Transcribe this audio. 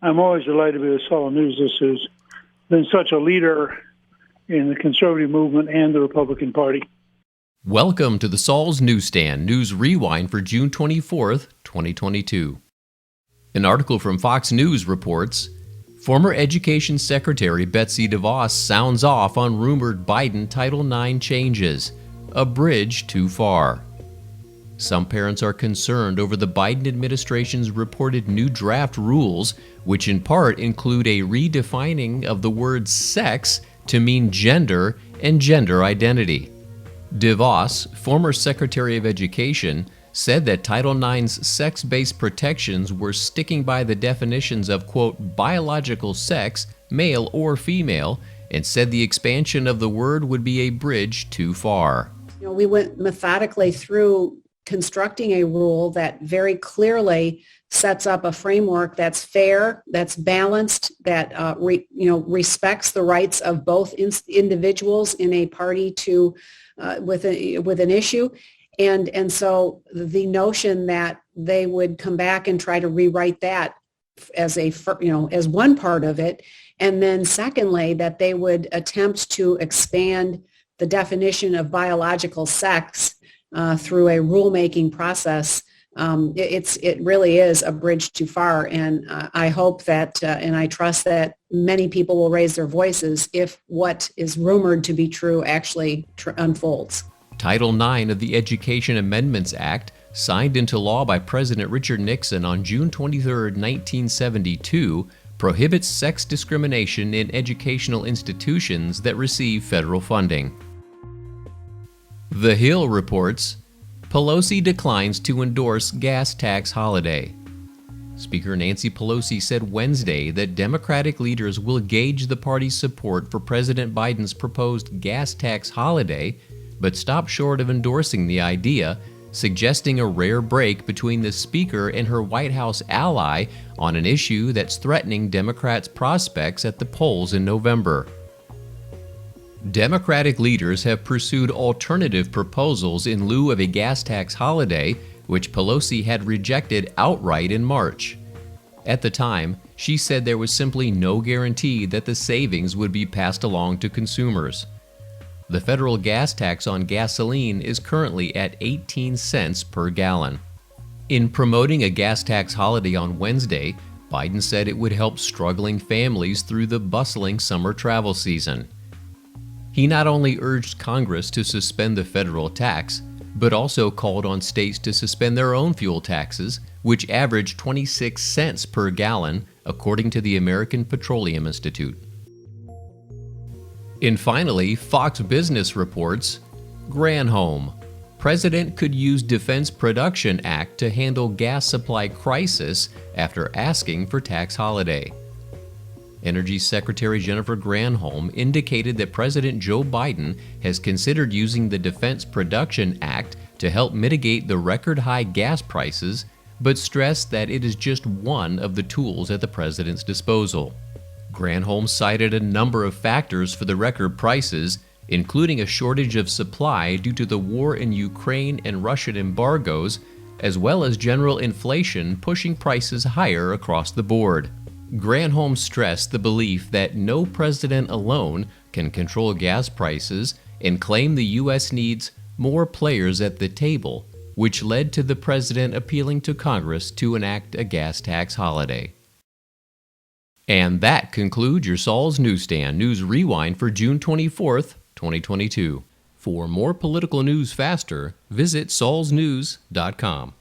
I'm always delighted to be with Saul News. This has been such a leader in the conservative movement and the Republican Party. Welcome to the Saul's Newsstand News Rewind for June 24th, 2022. An article from Fox News reports, former Education Secretary Betsy DeVos sounds off on rumored Biden Title IX changes, a bridge too far. Some parents are concerned over the Biden administration's reported new draft rules, which in part include a redefining of the word sex to mean gender and gender identity. DeVos, former Secretary of Education, said that Title IX's sex-based protections were sticking by the definitions of, quote, biological sex, male or female, and said the expansion of the word would be a bridge too far. We went methodically through constructing a rule that very clearly sets up a framework that's fair, that's balanced, that respects the rights of both individuals in a party to with an issue, and so the notion that they would come back and try to rewrite that as as one part of it, and then secondly that they would attempt to expand the definition of biological sex through a rulemaking process, it really is a bridge too far. And I hope that, and I trust that many people will raise their voices if what is rumored to be true actually unfolds. Title IX of the Education Amendments Act, signed into law by President Richard Nixon on June 23, 1972, prohibits sex discrimination in educational institutions that receive federal funding. The Hill reports, Pelosi declines to endorse gas tax holiday. Speaker Nancy Pelosi said Wednesday that Democratic leaders will gauge the party's support for President Biden's proposed gas tax holiday, but stop short of endorsing the idea, suggesting a rare break between the Speaker and her White House ally on an issue that's threatening Democrats' prospects at the polls in November. Democratic leaders have pursued alternative proposals in lieu of a gas tax holiday, which Pelosi had rejected outright in March. At the time, she said there was simply no guarantee that the savings would be passed along to consumers. The federal gas tax on gasoline is currently at 18 cents per gallon. In promoting a gas tax holiday on Wednesday, Biden said it would help struggling families through the bustling summer travel season. He not only urged Congress to suspend the federal tax, but also called on states to suspend their own fuel taxes, which average 26 cents per gallon, according to the American Petroleum Institute. And finally, Fox Business reports, Granholm, President could use Defense Production Act to handle gas supply crisis after asking for tax holiday. Energy Secretary Jennifer Granholm indicated that President Joe Biden has considered using the Defense Production Act to help mitigate the record-high gas prices, but stressed that it is just one of the tools at the president's disposal. Granholm cited a number of factors for the record prices, including a shortage of supply due to the war in Ukraine and Russian embargoes, as well as general inflation pushing prices higher across the board. Granholm stressed the belief that no president alone can control gas prices and claimed the U.S. needs more players at the table, which led to the president appealing to Congress to enact a gas tax holiday. And that concludes your Saul's Newsstand News Rewind for June 24th, 2022. For more political news faster, visit saulsnews.com.